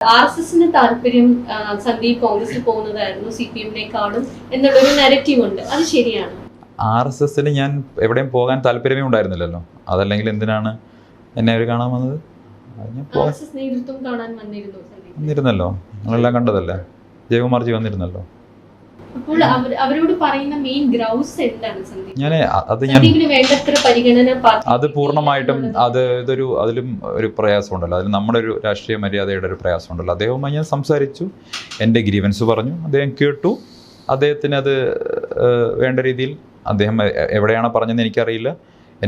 RSSന് താല്പര്യം സന്ദീപ് കോൺഗ്രസിൽ പോകുന്നതായിരുന്നു CPM-നേക്കാളും എന്നുള്ളൊരു നെഗറ്റീവ് ഉണ്ട്, അത് ശരിയാണ്? RSSന് ഞാൻ എവിടെയും പോകാൻ താല്പര്യമേ ഉണ്ടായിരുന്നില്ലല്ലോ, അതല്ലെങ്കിൽ എന്തിനാണ് എന്നെ അവർ കാണാൻ വന്നത്? RSS നേതൃത്വം കാണാൻ വന്നിരുന്നല്ലോ, നമ്മളെല്ലാം കണ്ടതല്ലേ, ജയകുമാർജി വന്നിരുന്നല്ലോ. അപ്പോൾ അവരോട് പറയുന്ന മെയിൻ ഗ്രൗസ് എന്താണ് അത് പൂർണ്ണമായിട്ടും അതിലും ഒരു പ്രയാസമുണ്ടല്ലോ, അതിൽ നമ്മുടെ ഒരു രാഷ്ട്രീയ മര്യാദയുടെ ഒരു പ്രയാസമുണ്ടല്ലോ. അദ്ദേഹവുമായി ഞാൻ സംസാരിച്ചു, എൻ്റെ ഗ്രീവൻസ് പറഞ്ഞു, അദ്ദേഹം കേട്ടു, അദ്ദേഹത്തിന് അത് വേണ്ട രീതിയിൽ അദ്ദേഹം എവിടെയാണ് പറഞ്ഞതെന്ന് എനിക്കറിയില്ല.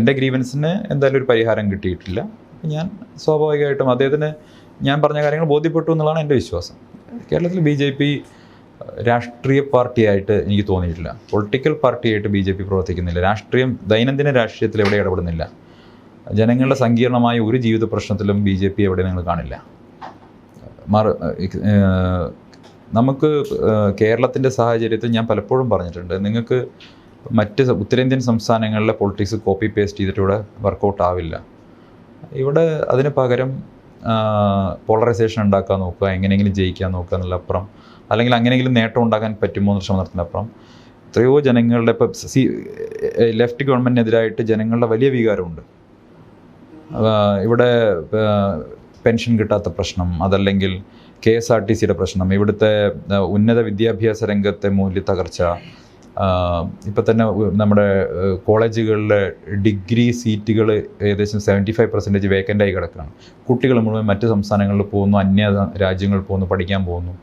എൻ്റെ ഗ്രീവൻസിന് എന്തായാലും ഒരു പരിഹാരം കിട്ടിയിട്ടില്ല. ഞാൻ സ്വാഭാവികമായിട്ടും അദ്ദേഹത്തിന് ഞാൻ പറഞ്ഞ കാര്യങ്ങൾ ബോധ്യപ്പെട്ടു എന്നുള്ളതാണ് എൻ്റെ വിശ്വാസം. കേരളത്തിൽ BJP രാഷ്ട്രീയ പാർട്ടിയായിട്ട് എനിക്ക് തോന്നിയിട്ടില്ല, പൊളിറ്റിക്കൽ പാർട്ടിയായിട്ട് BJP പ്രവർത്തിക്കുന്നില്ല. ദൈനംദിന രാഷ്ട്രീയത്തിൽ എവിടെ ഇടപെടുന്നില്ല. ജനങ്ങളുടെ സങ്കീർണമായ ഒരു ജീവിത പ്രശ്നത്തിലും BJP എവിടെ നിങ്ങൾ കാണില്ല. നമുക്ക് കേരളത്തിൻ്റെ സാഹചര്യത്തിൽ ഞാൻ പലപ്പോഴും പറഞ്ഞിട്ടുണ്ട്, നിങ്ങൾക്ക് മറ്റ് ഉത്തരേന്ത്യൻ സംസ്ഥാനങ്ങളിലെ പൊളിറ്റിക്സ് കോപ്പി പേസ്റ്റ് ചെയ്തിട്ട് ഇവിടെ വർക്കൗട്ട് ആവില്ല. ഇവിടെ അതിന് പകരം പോളറൈസേഷൻ ഉണ്ടാക്കാൻ നോക്കുക, എങ്ങനെയെങ്കിലും ജയിക്കാൻ നോക്കുക എന്നുള്ളപ്പുറം, അല്ലെങ്കിൽ അങ്ങനെയെങ്കിലും നേട്ടം ഉണ്ടാക്കാൻ പറ്റുമോ എന്ന ശ്രമത്തിനപ്പുറം എത്രയോ ജനങ്ങളുടെ ഇപ്പം ലെഫ്റ്റ് ഗവൺമെൻറ്റിനെതിരായിട്ട് ജനങ്ങളുടെ വലിയ വികാരമുണ്ട്. ഇവിടെ പെൻഷൻ കിട്ടാത്ത പ്രശ്നം, അതല്ലെങ്കിൽ KSRTCയുടെ പ്രശ്നം, ഇവിടുത്തെ ഉന്നത വിദ്യാഭ്യാസ രംഗത്തെ മൂല്യത്തകർച്ച, ഇപ്പം തന്നെ നമ്മുടെ കോളേജുകളിലെ ഡിഗ്രി സീറ്റുകൾ ഏകദേശം 75% വേക്കൻ്റായി കിടക്കുകയാണ്. കുട്ടികൾ മുഴുവൻ മറ്റ് സംസ്ഥാനങ്ങളിൽ പോകുന്നു, അന്യ രാജ്യങ്ങളിൽ പോകുന്നു, പഠിക്കാൻ പോകുന്നു.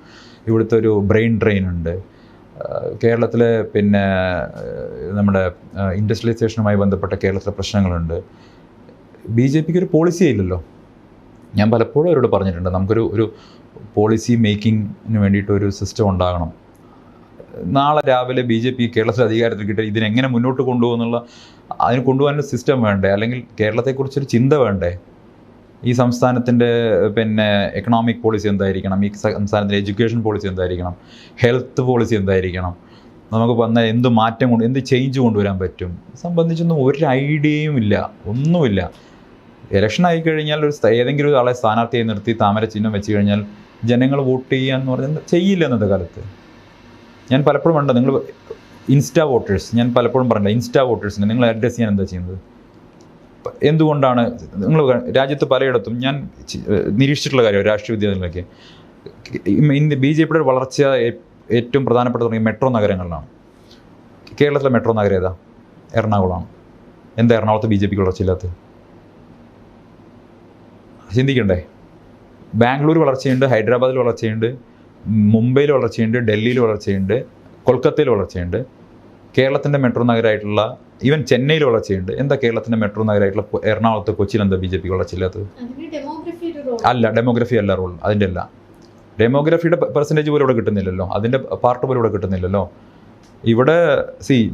ഇവിടുത്തെ ഒരു ബ്രെയിൻ ഡ്രെയിൻ ഉണ്ട്. കേരളത്തിലെ പിന്നെ നമ്മുടെ ഇൻഡസ്ട്രിയലൈസേഷനുമായി ബന്ധപ്പെട്ട കേരളത്തിലെ പ്രശ്നങ്ങളുണ്ട്. BJPക്ക് ഒരു പോളിസിയേ ഇല്ലല്ലോ. ഞാൻ പലപ്പോഴും അവരോട് പറഞ്ഞിട്ടുണ്ട്, നമുക്കൊരു പോളിസി മേക്കിങ്ങിന് വേണ്ടിയിട്ടൊരു സിസ്റ്റം ഉണ്ടാകണം. നാളെ രാവിലെ BJP കേരളത്തിൽ അധികാരത്തിൽ കിട്ടിയ ഇതിനെങ്ങനെ മുന്നോട്ട് കൊണ്ടുപോകുന്നുള്ള, അതിന് കൊണ്ടുപോകാനൊരു സിസ്റ്റം വേണ്ടേ? അല്ലെങ്കിൽ കേരളത്തെക്കുറിച്ചൊരു ചിന്ത വേണ്ടേ? ഈ സംസ്ഥാനത്തിൻ്റെ പിന്നെ എക്കണോമിക് പോളിസി എന്തായിരിക്കണം, ഈ സംസ്ഥാനത്തിൻ്റെ എഡ്യൂക്കേഷൻ പോളിസി എന്തായിരിക്കണം, ഹെൽത്ത് പോളിസി എന്തായിരിക്കണം, നമുക്ക് വന്ന എന്ത് ചേഞ്ച് കൊണ്ടുവരാൻ പറ്റും സംബന്ധിച്ചൊന്നും ഒരു ഐഡിയയും ഇല്ല, ഒന്നുമില്ല. ഇലക്ഷൻ ആയിക്കഴിഞ്ഞാൽ ഏതെങ്കിലും ഒരാളെ സ്ഥാനാർത്ഥിയെ നിർത്തി താമര ചിഹ്നം വെച്ച് കഴിഞ്ഞാൽ ജനങ്ങൾ വോട്ട് ചെയ്യാന്ന് പറഞ്ഞാൽ ചെയ്യില്ല ഇന്നത്തെ കാലത്ത്. ഞാൻ പലപ്പോഴും ഉണ്ട്, നിങ്ങൾ ഇൻസ്റ്റാ വോട്ടേഴ്സിനെ നിങ്ങൾ അഡ്രസ്സ് ചെയ്യാൻ എന്താ ചെയ്യുന്നത്? എന്തുകൊണ്ടാണ് നിങ്ങൾ രാജ്യത്ത് പലയിടത്തും ഞാൻ നിരീക്ഷിച്ചിട്ടുള്ള കാര്യം, രാഷ്ട്രീയ വിദ്യാർത്ഥികളൊക്കെ BJPയുടെ വളർച്ച ഏറ്റവും പ്രധാനപ്പെട്ട തുടങ്ങിയ മെട്രോ നഗരങ്ങളിലാണ്. കേരളത്തിലെ മെട്രോ നഗരം ഏതാ? എറണാകുളമാണ്. എന്താ എറണാകുളത്ത് BJPക്ക് വളർച്ചയില്ലാത്തത്? ചിന്തിക്കണ്ടേ? ബാംഗ്ലൂർ വളർച്ചയുണ്ട്, ഹൈദരാബാദിൽ വളർച്ചയുണ്ട്, മുംബൈയിൽ വളർച്ചയുണ്ട്, ഡൽഹിയിൽ വളർച്ചയുണ്ട്, കൊൽക്കത്തയിൽ വളർച്ചയുണ്ട്. കേരളത്തിൻ്റെ മെട്രോ നഗരമായിട്ടുള്ള ഈവൻ ചെന്നൈയിൽ വളർച്ചയുണ്ട്. എന്താ കേരളത്തിൻ്റെ മെട്രോ നഗരമായിട്ടുള്ള എറണാകുളത്ത്, കൊച്ചിയിൽ എന്താ BJPക്ക് വളർച്ചയില്ലാത്തത്? അല്ല, ഡെമോഗ്രഫി അല്ല റോൾ, അതിൻ്റെ അല്ല. ഡെമോഗ്രഫിയുടെ പെർസെൻറ്റേജ് പോലും ഇവിടെ കിട്ടുന്നില്ലല്ലോ, അതിൻ്റെ പാർട്ട് പോലും ഇവിടെ കിട്ടുന്നില്ലല്ലോ. ഇവിടെ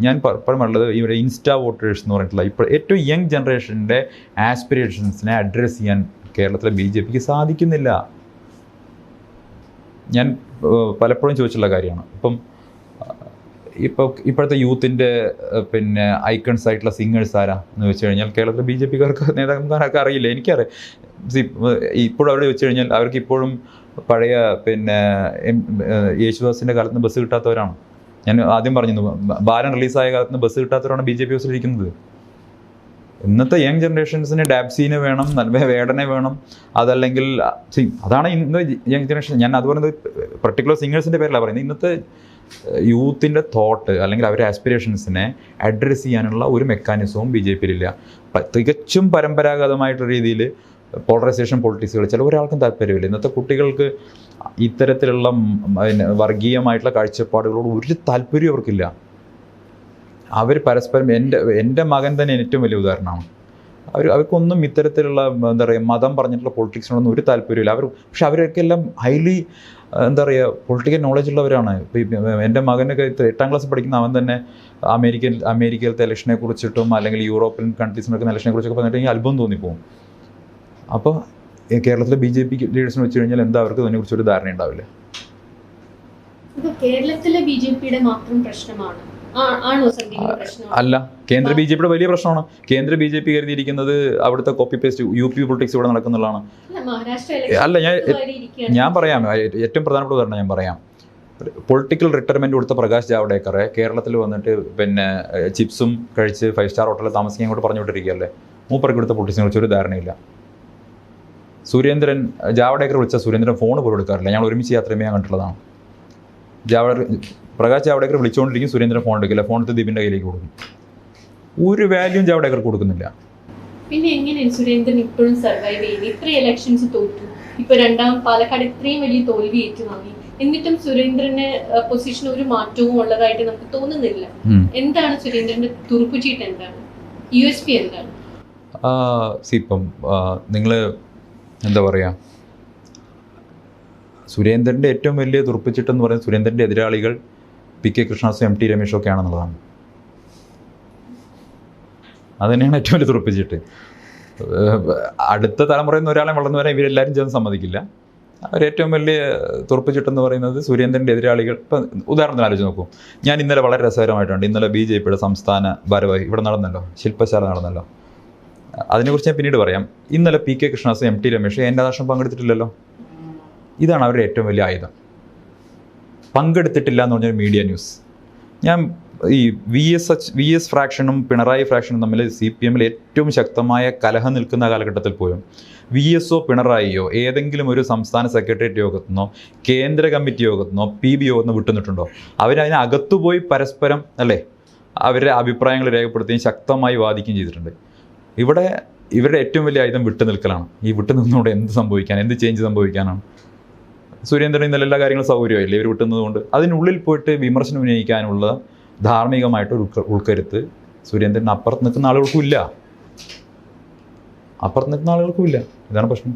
ഞാൻ പറഞ്ഞുള്ളത് ഇവിടെ ഇൻസ്റ്റാ വോട്ടേഴ്സ് എന്ന് പറഞ്ഞിട്ടുള്ള ഇപ്പോൾ ഏറ്റവും യങ് ജനറേഷൻ്റെ ആസ്പിറേഷൻസിനെ അഡ്രസ്സ് ചെയ്യാൻ കേരളത്തിലെ BJPക്ക് സാധിക്കുന്നില്ല. ഞാൻ പലപ്പോഴും ചോദിച്ചുള്ള കാര്യമാണ്. ഇപ്പോഴത്തെ യൂത്തിൻ്റെ പിന്നെ ഐക്കൺസ് ആയിട്ടുള്ള സിംഗേഴ്സ് ആരാ എന്ന് വെച്ച് കഴിഞ്ഞാൽ കേരളത്തിലെ BJPക്കാർക്ക് നേതാക്കന്മാരൊക്കെ അറിയില്ല, എനിക്കറിയാം. ഇപ്പോഴും അവിടെ വെച്ച് കഴിഞ്ഞാൽ അവർക്ക് ഇപ്പോഴും പഴയ പിന്നെ യേശുദാസിൻ്റെ കാലത്ത് ബസ് കിട്ടാത്തവരാണ്. ഞാൻ ആദ്യം പറഞ്ഞിരുന്നു, ബാലൻ റിലീസായ കാലത്ത് ബസ് കിട്ടാത്തവരാണ് BJP ബസ്സിലിരിക്കുന്നത്. ഇന്നത്തെ യങ് ജനറേഷൻസിന് ഡാബ്സീനെ വേണം, വേടനെ വേണം, അതല്ലെങ്കിൽ അതാണ് ഇന്ന് യങ് ജനറേഷൻ. ഞാൻ അത് പറയുന്നത് പർട്ടിക്കുലർ സിംഗേഴ്സിൻ്റെ പേരല്ല പറയുന്നത്. ഇന്നത്തെ യൂത്തിൻ്റെ തോട്ട് അല്ലെങ്കിൽ അവരുടെ ആസ്പിറേഷൻസിനെ അഡ്രസ്സ് ചെയ്യാനുള്ള ഒരു മെക്കാനിസവും BJPയിലില്ല. തികച്ചും പരമ്പരാഗതമായിട്ടുള്ള രീതിയിൽ പോളറൈസേഷൻ പൊളിറ്റിക്സുകൾ ചില ഒരാൾക്കും താല്പര്യമില്ല. ഇന്നത്തെ കുട്ടികൾക്ക് ഇത്തരത്തിലുള്ള വർഗീയമായിട്ടുള്ള കാഴ്ചപ്പാടുകളോട് ഒരു താല്പര്യവും അവർക്കില്ല. അവർ പരസ്പരം എൻ്റെ മകൻ തന്നെ ഏറ്റവും വലിയ ഉദാഹരണമാണ്. അവർക്കൊന്നും ഇത്തരത്തിലുള്ള എന്താ പറയുക മതം പറഞ്ഞിട്ടുള്ള പൊളിറ്റിക്സിനോടൊന്നും ഒരു താല്പര്യമില്ല. പക്ഷെ അവരൊക്കെ എല്ലാം ഹൈലി എന്താ പറയുക പൊളിറ്റിക്കൽ നോളജ് ഉള്ളവരാണ്. എൻ്റെ മകനൊക്കെ 8ാം ക്ലാസ് പഠിക്കുന്ന അവൻ തന്നെ അമേരിക്കയിലത്തെ ഇലക്ഷനെ കുറിച്ചിട്ടും അല്ലെങ്കിൽ യൂറോപ്യൻ കൺട്രീസിനൊക്കെ ഇലക്ഷനെ കുറിച്ചൊക്കെ പറഞ്ഞിട്ട് എനിക്ക് അത്ഭുതം തോന്നിപ്പോകും. അപ്പോൾ കേരളത്തിലെ BJP ലീഡേഴ്സിന് വെച്ച് കഴിഞ്ഞാൽ എന്താ അവർക്ക് അതിനെക്കുറിച്ചൊരു ധാരണ ഉണ്ടാവില്ല. കേരളത്തിലെ BJPയുടെ മാത്രം പ്രശ്നമാണ് ആണോ സന്ദീപിന് പ്രശ്നം? അല്ല, കേന്ദ്ര ബി ജെ പിയുടെ വലിയ പ്രശ്നമാണ്. കേന്ദ്ര ബി ജെ പി കരുതിയിരിക്കുന്നത് അവിടുത്തെ copy paste U P politics ഇവിടെ നടക്കുന്നുള്ളതാണ്. അല്ല, ഞാൻ പറയാം, ഏറ്റവും പ്രധാനപ്പെട്ട കാരണം ഞാൻ പറയാം. പൊളിറ്റിക്കൽ റിട്ടയർമെൻറ്റ് കൊടുത്ത പ്രകാശ് ജാവ്ദേക്കറെ കേരളത്തിൽ വന്നിട്ട് പിന്നെ ചിപ്സും കഴിച്ച് 5 സ്റ്റാർ ഹോട്ടലിൽ താമസിക്കാൻ ഇങ്ങോട്ട് പറഞ്ഞു വിട്ടിരിക്കുകയല്ലേ. മൂപ്പർക്ക് കൊടുത്ത പൊളിറ്റിക്സിനെ കുറിച്ച് ഒരു ധാരണയില്ല. ജാവ്ദേക്കർ വിളിച്ച സുരേന്ദ്രൻ ഫോൺ പോലും എടുക്കാറില്ല. ഞങ്ങൾ ഒരുമിച്ച് യാത്ര ചെയ്യുമ്പോൾ ഞാൻ കണ്ടിട്ടുള്ളതാണ്. പ്രകാശ് ജാവ്ദേക്കർ വിളിച്ചുകൊണ്ടിരിക്കും, സുരേന്ദ്രൻ ഫോൺ എടുക്കില്ല, ഫോൺ എടുത്ത് ദീപിൻ്റെ കയ്യിലേക്ക് കൊടുക്കും. ഒരു വാല്യൂം ജാവ്ദേക്കർ കൊടുക്കുന്നില്ല. പിന്നെ എങ്ങനെയാണ് സുരേന്ദ്രൻ ഇപ്പോഴും സർവൈവ് ചെയ്യുന്നത്? ഇത്രയും ഇലക്ഷൻസ് തോറ്റു, ഇപ്പൊ പാലക്കാട് ഇത്രയും വലിയ തോൽവി ഏറ്റുവാങ്ങി, എന്നിട്ടും സുരേന്ദ്രന്റെ പൊസിഷൻ ഒരു മാറ്റവും ഉള്ളതായിട്ട് നമുക്ക് തോന്നുന്നില്ല. എന്താണ് സുരേന്ദ്രന്റെ തുറുപ്പുചീട്ട്? എന്താണ് USP? എന്താണ്? ഇപ്പം നിങ്ങൾ എന്താ പറയുക, സുരേന്ദ്രൻ്റെ ഏറ്റവും വലിയ തുറപ്പിച്ചിട്ടെന്ന് പറയുന്നത് സുരേന്ദ്രൻ്റെ എതിരാളികൾ PK കൃഷ്ണദാസും MT രമേശും ഒക്കെ ആണെന്നുള്ളതാണ്. അത് തന്നെയാണ് ഏറ്റവും വലിയ തുറപ്പിച്ചിട്ട്. അടുത്ത തലമുറയിൽ നിന്ന് ഒരാളെ വളർന്നു വരാൻ ഇവരെല്ലാവരും ചേർന്ന് സമ്മതിക്കില്ല. അവരേറ്റവും വലിയ തുറപ്പിച്ചിട്ടെന്ന് പറയുന്നത് സുരേന്ദ്രൻ്റെ എതിരാളികൾ. ഇപ്പം ഉദാഹരണത്തിന് ആലോചിച്ച് നോക്കൂ. ഞാൻ ഇന്നലെ വളരെ രസകരമായിട്ടുണ്ട്, ഇന്നലെ BJPയുടെ സംസ്ഥാന ഭാരവാഹി ഇവിടെ നടന്നല്ലോ, ശില്പശാല നടന്നല്ലോ. അതിനെക്കുറിച്ച് ഞാൻ പിന്നീട് പറയാം. ഇന്നലെ PK കൃഷ്ണദാസും MT രമേശും എൻ്റെ രാഷ്ട്രം പങ്കെടുത്തിട്ടില്ലല്ലോ. ഇതാണ് അവരുടെ ഏറ്റവും വലിയ ആയുധം. പങ്കെടുത്തിട്ടില്ല എന്ന് പറഞ്ഞൊരു മീഡിയ ന്യൂസ്. ഞാൻ ഈ VS ഫ്രാക്ഷനും പിണറായി ഫ്രാക്ഷനും തമ്മിൽ CPM ഏറ്റവും ശക്തമായ കലഹം നിൽക്കുന്ന കാലഘട്ടത്തിൽ പോലും VSO പിണറായിയോ ഏതെങ്കിലും ഒരു സംസ്ഥാന സെക്രട്ടേറിയറ്റ് യോഗത്തിനോ കേന്ദ്ര കമ്മിറ്റി യോഗത്തിനോ PB യോഗത്തിനോ വിട്ടുനിന്നിട്ടുണ്ടോ? അവരതിനകത്തുപോയി പരസ്പരം അല്ലേ അവരുടെ അഭിപ്രായങ്ങൾ രേഖപ്പെടുത്തുകയും ശക്തമായി വാദിക്കുകയും ചെയ്തിട്ടുണ്ട്. ഇവിടെ ഇവരുടെ ഏറ്റവും വലിയ ആയുധം വിട്ടു നിൽക്കലാണ്. ഈ വിട്ടു നിന്നുകൊണ്ട് എന്ത് സംഭവിക്കാൻ, എന്ത് ചേഞ്ച് സംഭവിക്കാനാണ്? സുരേന്ദ്രൻ ഇന്നലെ എല്ലാ കാര്യങ്ങളും സൗകര്യമായില്ലേ ഇവർ വിട്ടുന്നതുകൊണ്ട്? അതിനുള്ളിൽ പോയിട്ട് വിമർശനം ഉന്നയിക്കാനുള്ള ധാർമ്മികമായിട്ടൊരു ഉൾക്കരുത്ത് സുരേന്ദ്രൻ അപ്പുറത്ത് നിൽക്കുന്ന ആളുകൾക്കും ഇല്ല. ഇതാണ് പ്രശ്നം.